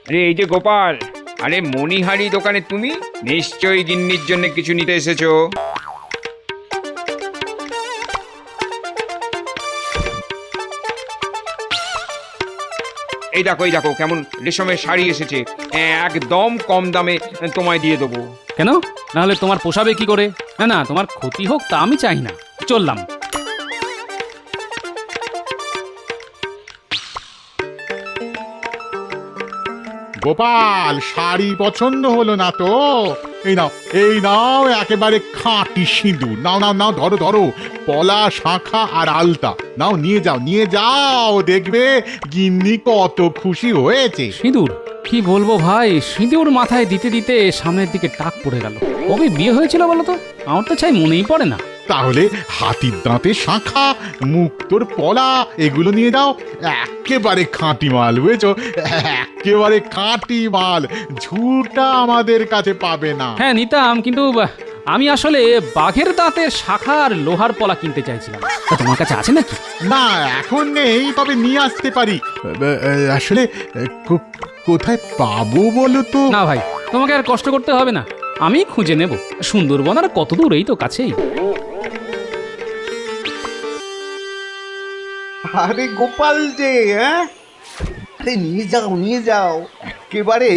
আরে এই যে গোপাল, আরে মণিহারি দোকানে তুমি নিশ্চয়ই গিন্নির জন্য কিছু নিতে এসেছো। এই দেখো কেমন রেশমের শাড়ি এসেছে, একদম কম দামে তোমায় দিয়ে দেবো। কেন? নাহলে তোমার পোষাবে কি করে? না না, তোমার ক্ষতি হোক তা আমি চাই না, চললাম। গোপাল, শাড়ি পছন্দ হলো না তো? এই নাও একেবারে খাঁটি সিঁদুর। নাও নাও নাও, ধরো ধরো, পলা, শাঁখা আর আলতা নাও, নিয়ে যাও, দেখবে গিন্নি কত খুশি হয়েছে। সিঁদুর? কি বলবো ভাই, সিঁদুর মাথায় দিতে দিতে সামনের দিকে টাক পড়ে গেল। কবে বিয়ে হয়েছিল বলো তো? আমার তো চাই মনেই পড়ে না। তাহলে হাতির দাঁতে শাঁখা, মুক্তোর পলা, এগুলো নিয়ে যাও। একেবারে খাঁটি মাল, বুঝেছো? একেবারে খাঁটি মাল, ঝুটা আমাদের কাছে পাবে না। হ্যাঁ নিতাম, কিন্তু আমি আসলে বাঘের দাঁতের শাখা আর লোহার পলা কিনতে চাইছিলাম। তা তোমার কাছে আছে নাকি? না, এখন নেই, তবে নিয়ে আসতে পারি। আসলে কোথায় পাবো বলো তো? না ভাই, তোমাকে আর কষ্ট করতে হবে না, আমি খুঁজে নেব। সুন্দরবন আর কত দূর, এই তো কাছেই। আরে গোপাল যে, হ্যাঁ, আরে নিয়ে যাও একেবারে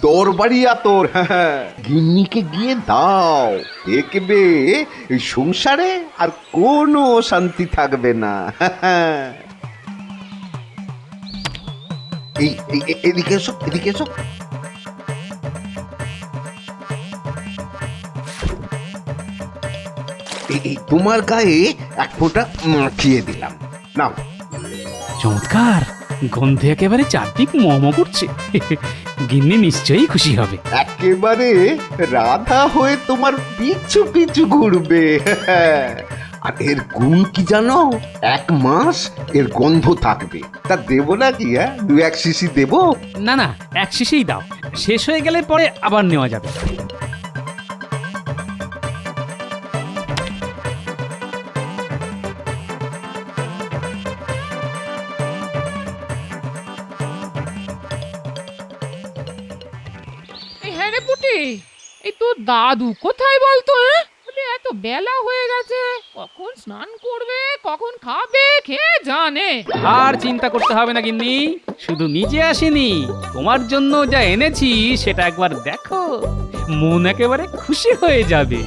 দরবারি আতর। হ্যাঁ, গিন্নিকে গিয়ে দাও, দেখবে এই সংসারে আর কোনো শান্তি থাকবে না। এদিকে এসো, এদিকে এসো। এই তোমার গায়ে এক ফোঁটা মাখিয়ে দিলাম, নাও। চমৎকার, গন্ধে একেবারে চারদিক মম করছে। গিন্নি নিশ্চয়ই খুশি হবে। একেবারে রাধা হয়ে তোমার পিছু পিছু ঘুরবে। আর এর গুণ কি জানো? 1 মাস এর গন্ধ থাকবে। তা দেবো নাকি? হ্যাঁ, 2-1 শিশি দেবো? না না, এক শিশেই দাও, শেষ হয়ে গেলে পরে আবার নেওয়া যাবে। হ্যাঁ রে পুটি, এই তোর দাদু কোথায় বলতো? বলে এত বেলা হয়ে গেছে, কখন স্নান করবে, কখন খাবে, খেয়ে জানে। আর চিন্তা করতে হবে না গিন্নি, শুধু নিজে আসেনি, তোমার জন্য যা এনেছি সেটা একবার দেখো, মন একেবারে খুশি হয়ে যাবে।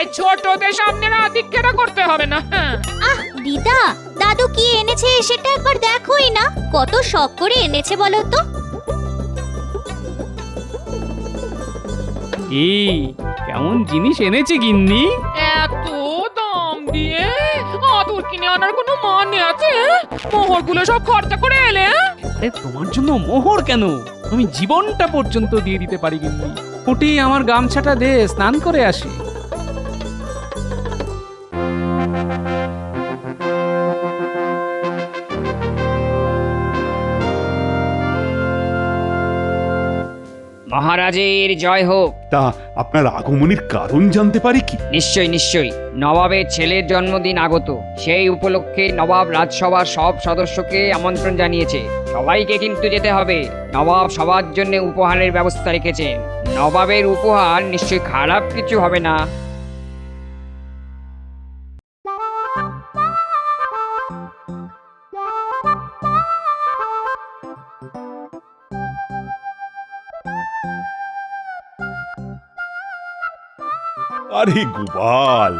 এই ছোটদের সামনে না আদিক্ষেতা করতে হবে না। হ্যাঁ, আহ দিদা, দাদু কি এনেছে সেটা একবার দেখোই না, কত শখ করে এনেছে বলো তো। এই কেমন জিনিস এনেছে গিন্নি? এত দাম দিয়ে আদর কিনে আনার কোনো মানে আছে? মোহরগুলো সব খরচা করে এলে। আরে তোমার জন্য মোহর কেন, আমি জীবনটা পর্যন্ত দিয়ে দিতে পারি গিন্নি। পুটি, আমার গামছাটা দে, স্নান করে আসি। মহারাজের জয় হোক। তা আপনার আগমনের কারণ জানতে পারি কি? নিশ্চয়ই, নবাবের ছেলের জন্মদিন আগত, সেই উপলক্ষে নবাব রাজসভার সব সদস্যকে আমন্ত্রণ জানিয়েছে। সবাইকে কিন্তু যেতে হবে। নবাব সবার জন্য উপহারের ব্যবস্থা রেখেছেন। নবাবের উপহার নিশ্চয়ই খারাপ কিছু হবে না। আরে গোপাল,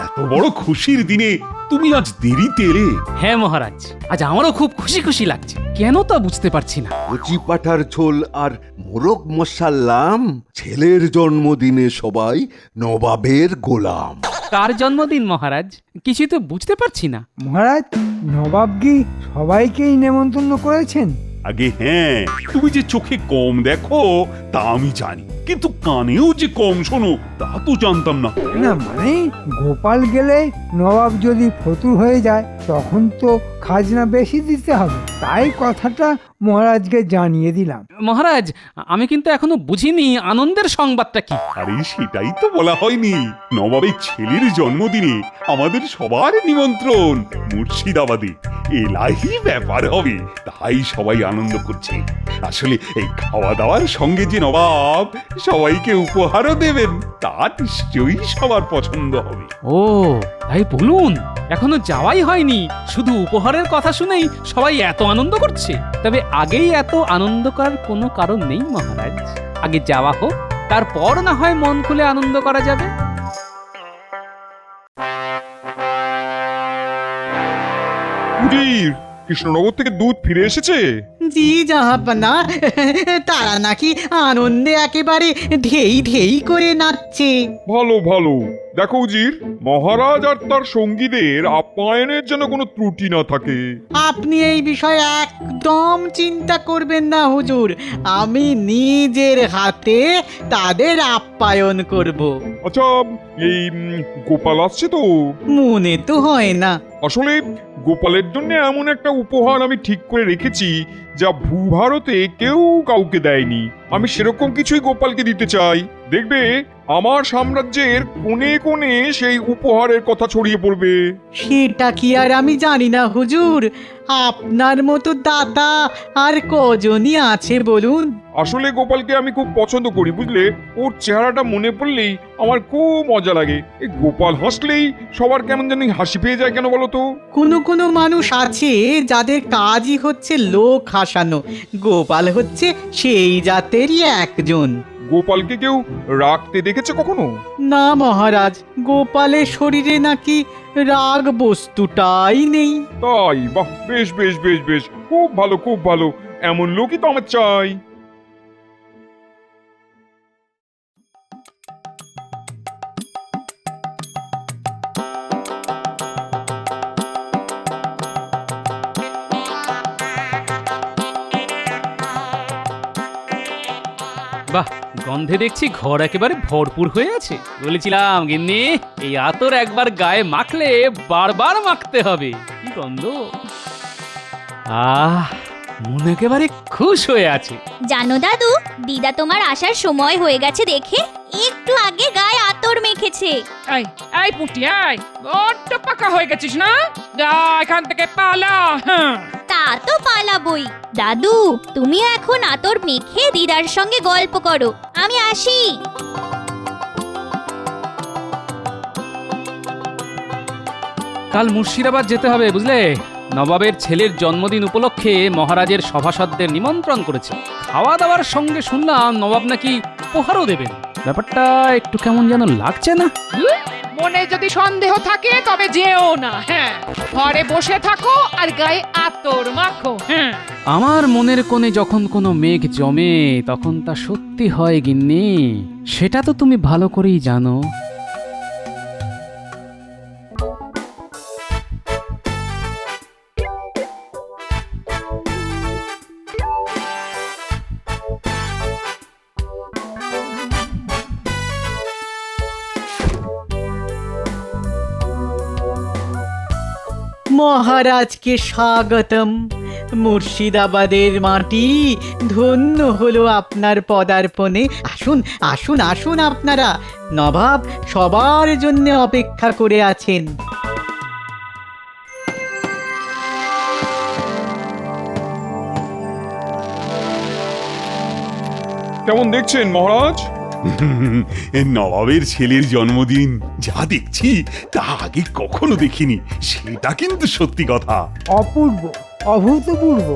এত বড় খুশির দিনে তুমি আজ দেরিতে এলে। হ্যাঁ মহারাজ, আজ আমারও খুব খুশি খুশি লাগছে, কেন তা বুঝতে পারছি না। কচি পাঠার ঝোল আর মোরগ মশাল্লাম, ছেলের জন্মদিনে সবাই নবাবের গোলাম। কার জন্মদিন মহারাজ? কিছু তো বুঝতে পারছি না। মহারাজ, নবাব কি সবাইকেই নেমন্তন্ন করেছেন? আগে হ্যাঁ, তুমি যে চোখে কম দেখো তা আমি জানি, কিন্তু কানেও যে কম শোনো তা তো জানতাম না। না মানে, গোপাল গেলে নবাব যদি ফতুর হয়ে যায় তখন তো খাজনা বেশি দিতে হবে, তাই কথাটা মহারাজকে জানিয়ে দিলাম। মহারাজ, আমি কিন্তু এখনো বুঝিনি আনন্দের সংবাদটা কি। আরে সেটাই তো বলা হয়নি, নবাবের ছেলের জন্মদিনে আমাদের সবার নিমন্ত্রণ মুর্শিদাবাদে। এলাহি ব্যাপার হবে, তা তাই সবাই আনন্দ করছে। আসলে এই খাওয়া দাওয়ার সঙ্গে যে নবাব সবাইকে উপহারও দেবেন তা নিশ্চয়ই সবার পছন্দ হবে। ও তাই বলুন, এখনো যাওয়াই হয়নি, শুধু উপহারের কথা শুনেই সবাই এত আনন্দ করছে। তবে আগেই এত আনন্দ করার কোনো কারণ নেই মহারাজ, আগে যাওয়া হোক, তারপর না হয় মন খুলে আনন্দ করা যাবে। উজির, কৃষ্ণনগর থেকে দুধ ফিরে এসেছে? জি জাহাপনা, তারা নাকি আনন্দে একেবারে ধেই ধেই করে নাচছে। ভালো ভালো। দেখো উজির, মহারাজ আর তার সঙ্গীদের আপ্যায়নের যেন কোনো ত্রুটি না থাকে। আপনি এই বিষয়ে একদম চিন্তা করবেন না হুজুর, আমি নিজের হাতে তাদের আপ্যায়ন করব। আচ্ছা, এই গোপাল আসছে তো? মনে তো হয় না। আসলে গোপালের জন্য এমন একটা উপহার আমি ঠিক করে রেখেছি যা ভূভারতে কেউ কাউকে দেয়নি। আমি সেরকম কিছুই গোপালকে দিতে চাই। দেখবে আমার সাম্রাজ্যের কোণে কোণে সেই উপহারের কথা ছড়িয়ে পড়বে। সেটা কি আর আমি জানি না হুজুর, আপনার মতো দাতা আর কজনই আছে বলুন। আসলে গোপালকে আমি খুব পছন্দ করি, বুঝলে? ওর চেহারাটা মনে পড়লেই আমার খুব মজা লাগে। এই গোপাল হাসলেই সবার কেমন জানি হাসি পেয়ে যায়, কেন বলো তো? কোনো কোনো মানুষ আছে যাদের কাজই হচ্ছে লোক হাসানো, গোপাল হচ্ছে সেই জাতেরই একজন। গোপালকে কেউ রাখতে দেখেছে কখনো? না মহারাজ, গোপালের শরীরে নাকি রাগ বস্তুটাই নেই। তাই? বাহ, বেশ বেশ বেশ বেশ, খুব ভালো খুব ভালো। এমন লোকই তো আমার চাই। বাহ, গন্ধে দেখছি ঘর একেবারে ভরপুর হয়ে আছে। বলেছিলাম গিন্নি, এই আতর একবার গায়ে মাখলে বারবার মাখতে হবে। কি গন্ধ! আহ, মন একেবারে খুশ হয়ে আছে। জানো দাদু, দিদা তোমার আসার সময় হয়ে গেছে দেখে একটু আগে গায়ে আতর মেখেছে। এই এই পুটি, এই বড্ড পাকা হয়ে গেছিস না? যা এখান থেকে পালা। হ্যাঁ, তা তো পালাবই। দাদু, তুমিও এখন আতর মেখে দিদার সঙ্গে গল্প করো, আমি আসি। কাল মুর্শিদাবাদ যেতে হবে, বুঝলে? নবাবের ছেলের জন্মদিন উপলক্ষে মহারাজের সভাসদদের নিমন্ত্রণ করেছে। খাওয়া দাওয়ার সঙ্গে শুনলাম নবাব নাকি উপহারও দেবেন। ব্যাপারটা একটু কেমন যেন লাগছে না? মনে যদি সন্দেহ থাকে তবে যেও না। হ্যাঁ, ঘরে বসে থাকো আর গায়ে আতর মাখো। হ্যাঁ, আমার মনের কোণে যখন কোনো মেঘ জমে তখন তা সত্যি হয় গিন্নি, সেটা তো তুমি ভালো করেই জানো। মহারাজকে স্বাগতম। মুর্শিদাবাদের মাটি ধন্য হলো আপনার পদার্পণে। আসুন আসুন আসুন আপনারা, নবাব সবার জন্য অপেক্ষা করে আছেন। কেমন দেখছেন মহারাজ? নবাবের ছেলের জন্মদিন যা দেখছি তা আগে কখনো দেখিনি, সেটা কিন্তু সত্যি কথা। অপূর্ব, অভূতপূর্ব,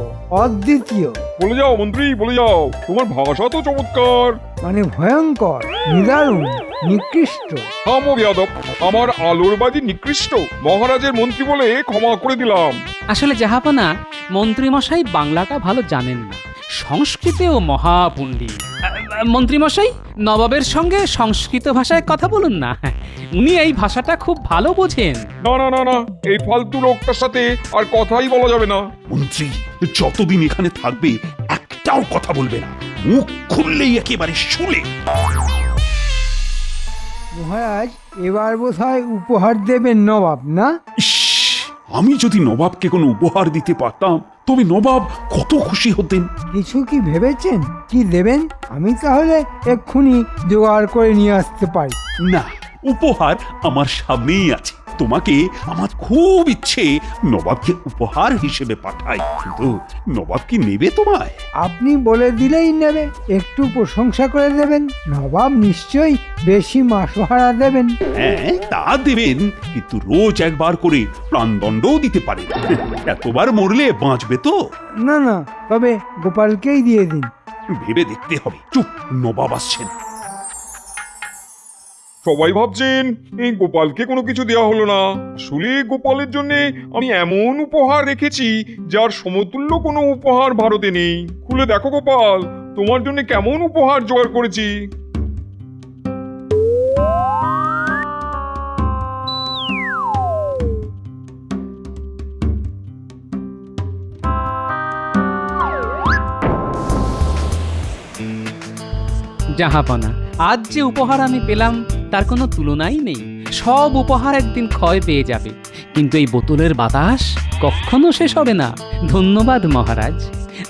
অদ্বিতীয়, বলে যাও মন্ত্রী, বলে যাও। তোমার ভাষা তো চমৎকার। মানে ভয়ঙ্কর, নিদারুণ, নিকৃষ্ট। থামো বেয়াদব, আমার আলোর বাজি নিকৃষ্ট। মহারাজের মন্ত্রী বলে ক্ষমা করে দিলাম। আসলে জাহাপনা, মন্ত্রীমশাই বাংলাটা ভালো জানেন না, সংস্কৃতেও মহাপণ্ডিত। মন্ত্রীমশাই, নবাবের সঙ্গে সংস্কৃত ভাষায় কথা বলুন না, উনি এই ভাষাটা খুব ভালো বোঝেন। না না না না, এই ফালতু লোকটার সাথে আর কথাই বলা যাবে না। মন্ত্রী যতদিন এখানে থাকবে একটাও কথা বলবে না, মুখ খুললেই একেবারে শুলে। মহারাজ, এবার বোধহয় উপহার দেবেন নবাব, না? ইস, আমি যদি নবাবকে কোনো উপহার দিতে পারতাম তবে নবাব কত খুশি হতেন। কিছু কি ভেবেছেন? কি দেবেন? আমি তাহলে এক্ষুনি জোগাড় করে নিয়ে আসতে পারি। না, উপহার আমার সামনেই আছে। তোমাকে আমার খুব ইচ্ছে নবাবকে উপহার হিসেবে পাঠাই, কিন্তু নবাব কি নেবে তোমায়? আপনি বলে দিলেই নেবে, একটু প্রশংসা করে দেবেন, নবাব নিশ্চয়ই বেশি মাসোহারা দেবেন। হ্যাঁ, তা দেবেন, কিন্তু রোজ একবার করে প্রাণদণ্ডও দিতে পারেন। এতবার মরলে বাঁচবে তো? না না, তবে গোপালকেই দিয়ে দিন। ভেবে দেখতে হবে। চুপ, নবাব আসছেন। সবাই ভাবছেন এই গোপালকে কোনো কিছু দেওয়া হলো না। আসলে গোপালের জন্য আমি এমন উপহার রেখেছি যার সমতুল্য কোনো উপহার ভারতে নেই। খুলে দেখো গোপাল, তোমার জন্য কেমন উপহার জোগাড় করেছি। জাহাপনা, আজ যে উপহার আমি পেলাম তার কোনো তুলনাই নেই। সব উপহার একদিন ক্ষয় পেয়ে যাবে, কিন্তু এই বোতলের বাতাস কখনো শেষ হবে না। ধন্যবাদ মহারাজ,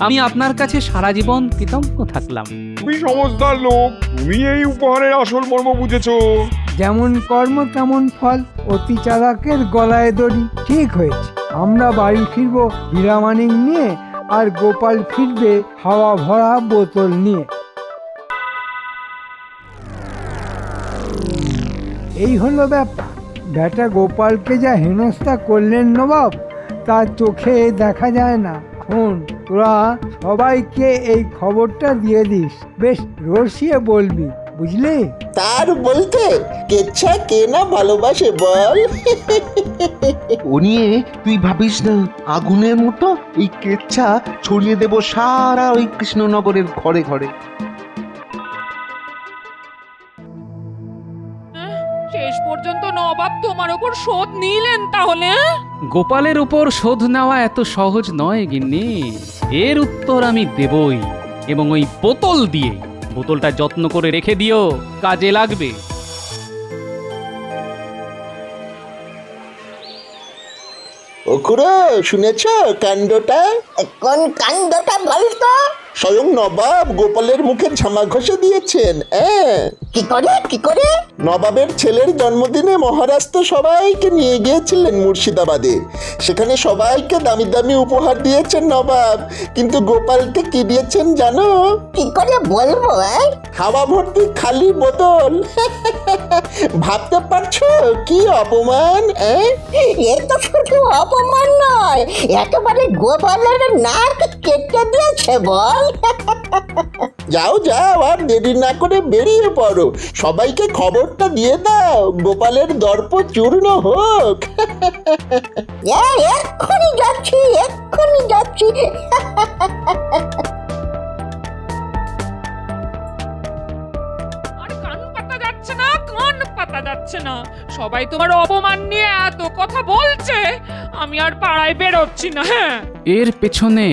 আমি আপনার কাছে সারা জীবন কৃতজ্ঞ থাকলাম। তুমি সমজদার লোক, তুমি এই উপহারের আসল মর্ম বুঝেছো। যেমন কর্ম তেমন ফল, অতি চালাকের গলায় দড়ি। ঠিক হয়েছে, আমরা বাড়ি ফিরবো হীরামানিক নিয়ে, আর গোপাল ফিরবে হাওয়া ভরা বোতল নিয়ে। এই হলো ব্যাপার। বেটা গোপালকে যা হেনস্থা করলেন নবাব, তার চোখে দেখা যায় না। শোন, তোরা সবাইকে এই খবরটা দিয়ে দিস, বেশ রসিয়ে বলবি, বুঝলি? তার বলতে কেচ্ছা কে না ভালোবাসে বল। ও নিয়ে তুই ভাবিস না, আগুনের মতো এই কেচ্ছা ছড়িয়ে দেব সারা ওই কৃষ্ণনগরের ঘরে ঘরে। শেষ পর্যন্ত নবাব তোমার ওপর শোধ নিলেন তাহলে? গোপালের উপর শোধ নেওয়া এত সহজ নয় গিন্নি, এর উত্তর আমি দেবই, এবং ওই বোতল দিয়ে। বোতলটা যত্ন করে রেখে দিও, কাজে লাগবে। ও খুড়ো, শুনেছ কাণ্ডটা? কোন কাণ্ডটা বলতো? স্বয়ং নবাব গোপালের মুখে ঝামা ঘষে দিয়েছেন। কি করে কি করে? নবাবের ছেলের জন্মদিনে মহারাজ তো সবাইকে নিয়ে গিয়েছিলেন মুর্শিদাবাদে। সেখানে সবাইকে দামি দামি উপহার দিয়েছেন নবাব, কিন্তু গোপালকে কি দিয়েছেন জানো? কি করে বলবো? হাওয়া ভর্তি খালি বোতল। ভাবতে পারছো কি অপমান? এ তো শুধু অপমান নয়, একেবারে গোপালের নাক কেটে দিয়েছে বল। যাও যাও, আর দেরি না করে বেরিয়ে পড়ো, সবাইকে খবরটা দিয়ে দাও, গোপালের দর্প চূর্ণ হোক। এক্ষুনি যাচ্ছি, এক্ষুনি যাচ্ছি। আর কান পাতা যাচ্ছে না, কান পাতা যাচ্ছে না। সবাই তোমার অপমান নিয়ে এত কথা বলছে, আমি আর পাড়ায় বেরোচ্ছি না। হ্যাঁ, এর পেছনে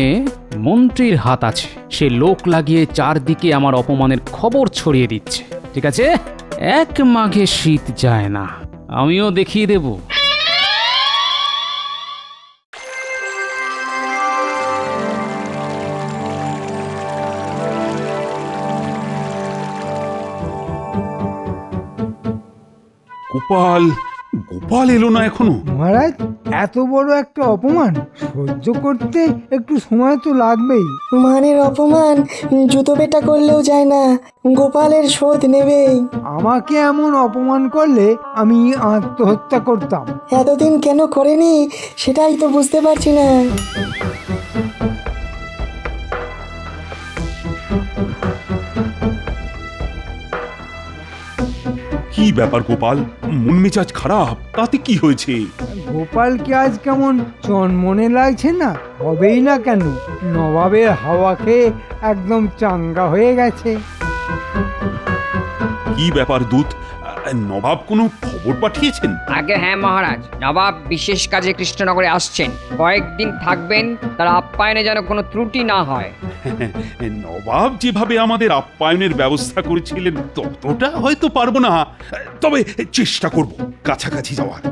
মন্ত্রীর হাত আছে। সে লোক লাগিয়ে চারদিকে আমার অপমানের খবর ছড়িয়ে দিচ্ছে। ঠিক আছে, এক মাঘে শীত যায় না, আমিও দেখিয়ে দেব। গোপাল, গোপাল এলো না এখনো? মহারাজ, এত বড় একটা অপমান সহ্য করতে একটু সময় তো লাগবেই। মানের অপমান জুতো পেটা করলেও যায় না, গোপালের শোধ নেবেই। আমাকে এমন অপমান করলে আমি আত্মহত্যা করতাম। এতদিন কেন করেনি সেটাই তো বুঝতে পারছি না। কি ব্যাপার গোপাল, মন মেজাজ খারাপ? তাতে কি হয়েছে? গোপালকে আজ কেমন চনমনে লাগছে না? হবেই না কেন, নবাবের হাওয়া খেয়ে একদম চাঙ্গা হয়ে গেছে। কি ব্যাপার দূত, নবাব কোনো খবর পাঠিয়েছেন? আগে হ্যাঁ মহারাজ, নবাব বিশেষ কাজে কৃষ্ণনগরে আসছেন, কয়েকদিন থাকবেন, তার আপ্যায়নে যেন কোনো ত্রুটি না হয়। নবাব যেভাবে আমাদের আপ্যায়নের ব্যবস্থা করেছিলেন ততটা হয়তো পারবো না, তবে চেষ্টা করব কাছাকাছি যাওয়ার।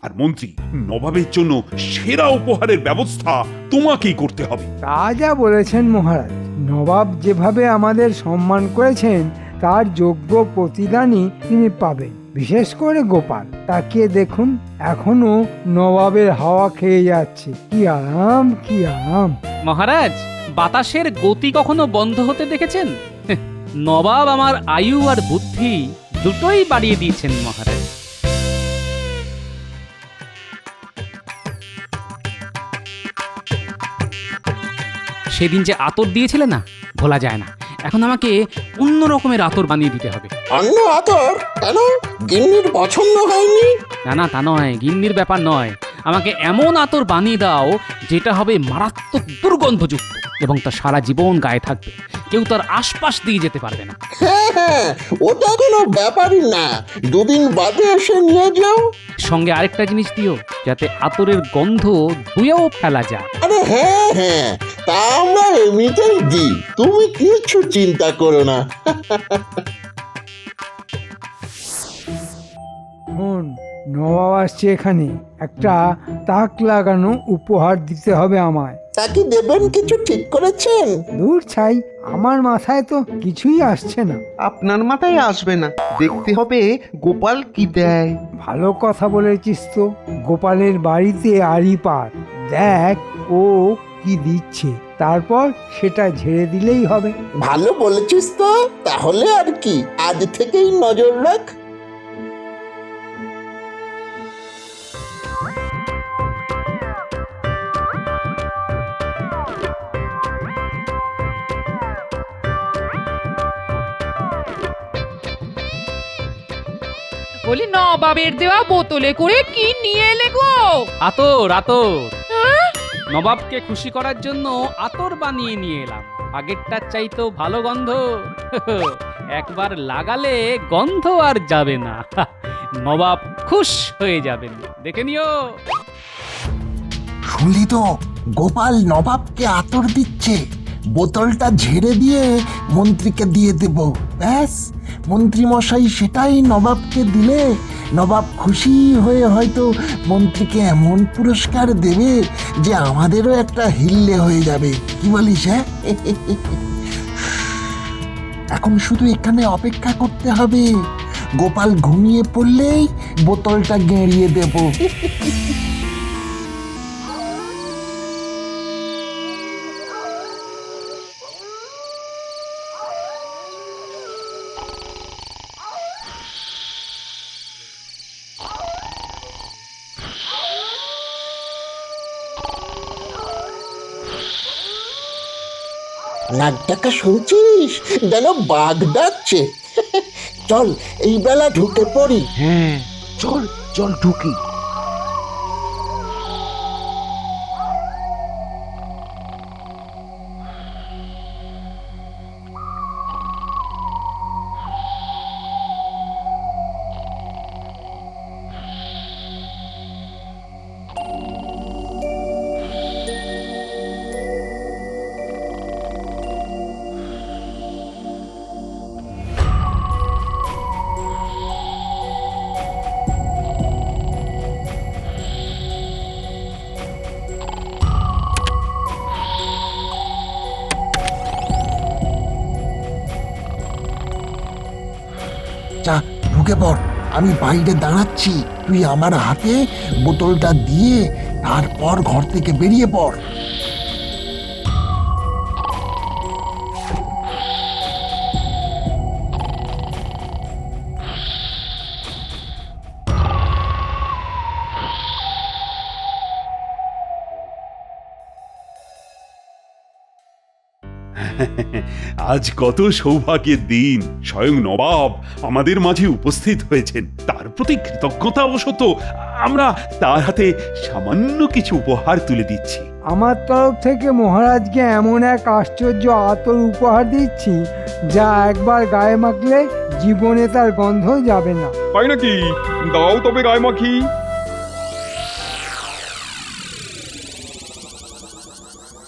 আর মন্ত্রী, নবাবের জন্য সেরা উপহারের ব্যবস্থা তোমাকেই করতে হবে। তা যা বলেছেন মহারাজ, নবাব যেভাবে আমাদের সম্মান করেছেন তার যোগ্য প্রতিদানই তিনি পাবেন। বিশেষ করে গোপাল, তাকিয়ে দেখুন, এখনো নবাবের হাওয়া খেয়ে যাচ্ছে। কি আরাম, কি আরাম! মহারাজ, বাতাসের গতি কখনো বন্ধ হতে দেখেছেন? নবাব আমার আয়ু আর বুদ্ধি দুটোই বাড়িয়ে দিয়েছেন মহারাজ। সেদিন যে আতর দিয়েছিলে না, ভোলা যায় না। এখন আমাকে অন্য রকমের আতর বানিয়ে দিতে হবে। অন্য আতর? কেন? গিন্নির পছন্দ হয়নি? না না, তা নয়, গিন্নির ব্যাপার নয়। আমাকে এমন আতর বানিয়ে দাও যেটা হবে মারাত্মক দুর্গন্ধযুক্ত এবং তা সারা জীবন গায়ে থাকবে, কেউ তার আশপাশ দিয়ে যেতে পারবে না। হ্যাঁ হ্যাঁ, ওটা কোনো ব্যাপারই না, দুদিন বাদে এসে নিয়ে যাও। সঙ্গে আরেকটা জিনিস দিও, যাতে আতরের গন্ধ ধুয়েও ফেলা যায়। আরে হ্যাঁ হ্যাঁ, তা আমরা এমনিতেই দিই, তুমি কিছু চিন্তা করো না। শোন, নবাব আসছে এখানে, একটা তাক লাগানো উপহার দিতে হবে আমায়। তা কি দেবেন, কিছু ঠিক করেছেন? দূর ছাই, আমার মাথায় তো কিছুই আসছে না। আপনার মাথায় আসবে না, দেখতে হবে গোপাল কি দেয়। ভালো কথা বলেছিস তো। গোপালের বাড়িতে আড়ি পার, দেখ ও কি দিচ্ছে, তারপর সেটা ঝেড়ে দিলেই হবে। ভালো বলেছিস তো, তাহলে আর কি, আজ থেকেই নজর রাখ। বলি নবাবের দেওয়া বোতলে করে কি নিয়ে এলে গো? আতর, আতর। নবাবকে খুশি করার জন্য আতর বানিয়ে নিয়ে এলাম। আগেরটার চাইতেও ভালো গন্ধ। একবার লাগালে গন্ধ আর যাবে না। নবাব খুশ হয়ে যাবেন, দেখে নিও। শুনলি তো, গোপাল নবাবকে আতর দিচ্ছে। বোতলটা ঝেড়ে দিয়ে মন্ত্রীকে দিয়ে দেব, ব্যাস। মন্ত্রী মশাই সেটাই নবাবকে দিলে নবাব খুশি হয়ে হয়তো মন্ত্রীকে এমন পুরস্কার দেবে যে আমাদেরও একটা হিল্লে হয়ে যাবে। কি বলিস? হ্যাঁ, এখন শুধু এখানে অপেক্ষা করতে হবে। গোপাল ঘুমিয়ে পড়লেই বোতলটা গেঁড়িয়ে দেব। নাক ডাকা শুনছিস? যেন বাঘ ডাকছে। চল, এই বেলা ঢুকে পড়ি। হ্যাঁ, চল চল ঢুকি। যা, ঢুকে পড়। আমি বাইরে দাঁড়াচ্ছি, তুই আমার হাতে বোতলটা দিয়ে তারপর ঘর থেকে বেরিয়ে পড়। আজ কত সৌভাগ্যের দিন, স্বয়ং নবাব আমাদের মাঝে উপস্থিত হয়েছেন। তার প্রতি কৃতজ্ঞতাবশত আমরা তার হাতে সামান্য কিছু উপহার তুলে দিচ্ছি। আমার তরফ থেকে মহারাজকে এমন এক আশ্চর্য আতর উপহার দিচ্ছি, যা একবার গায়ে মাখলে জীবনে তার গন্ধ যাবে না। তাই নাকি? দাও তবে গায়ে মাখি।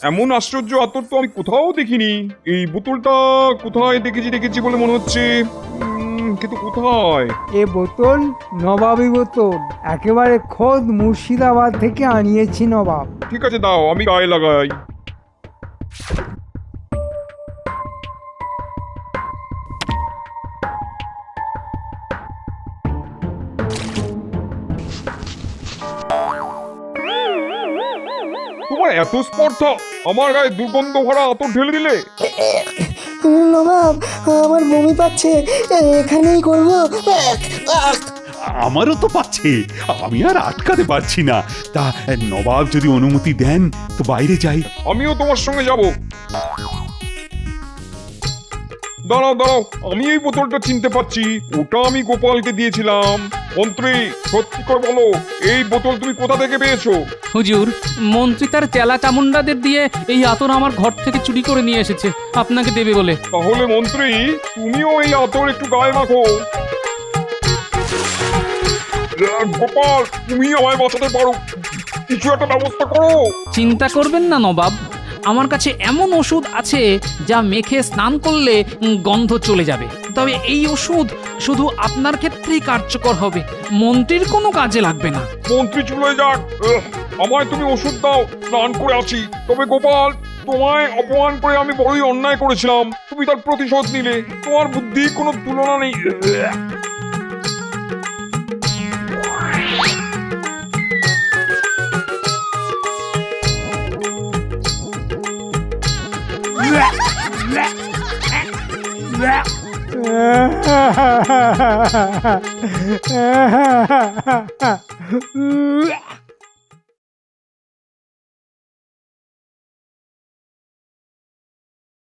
এমন আশ্চর্য আতর তো আমি কোথাও দেখিনি। এই বোতলটা কোথায় দেখেছি বলে মনে হচ্ছে, কিন্তু কোথায়? এ বোতল নবাবী বোতল, একেবারে খোদ মুর্শিদাবাদ থেকে আনিয়েছি নবাব। ঠিক আছে, দাও, আমি গায়ে লাগাই। তোমার এত স্পর্ধা আমার গায়ে দুর্গন্ধ ভরা আতর ঢেলে দিলে? নবাব আমার বমি পাচ্ছে, এখানেই করবো। আমারও তো পাচ্ছে, আমি আর আটকাতে পারছি না। তা নবাব যদি অনুমতি দেন তো বাইরে যাই। আমিও তোমার সঙ্গে যাব। দাঁড়াও দাঁড়াও, আমি এই বোতলটা চিনতে পারছি, ওটা আমি গোপালকে দিয়েছিলাম। মন্ত্রী সত্যি করে বলো, এই বোতল তুমি কোথা থেকে পেয়েছো? হুজুর, মন্ত্রী তার চেলা চামুন্ডাদের দিয়ে এই আতর আমার ঘর থেকে চুরি করে নিয়ে এসেছে আপনাকে দেবে বলে। তাহলে মন্ত্রী তুমিও এই আতর একটু গায়ে মাখো। গোপাল, তুমি আমায় বাঁচাতে পারো, কিছু একটা ব্যবস্থা করো। চিন্তা করবেন না নবাব, আমার কাছে এমন ওষুধ আছে যা মেখে স্নান করলে গন্ধ চলে যাবে। তবে এই ওষুধ শুধু আপনার ক্ষেত্রেই কার্যকর হবে, মন্ত্রীর কোনো কাজে লাগবে না। মন্ত্রী চলে যাক, আমায় তুমি ওষুধ দাও, স্নান করে আছি। তবে গোপাল, তোমায় অপমান করে আমি বড়ই অন্যায় করেছিলাম, তুমি তার প্রতিশোধ নিলে, তোমার বুদ্ধির কোনো তুলনা নেই। Yeah.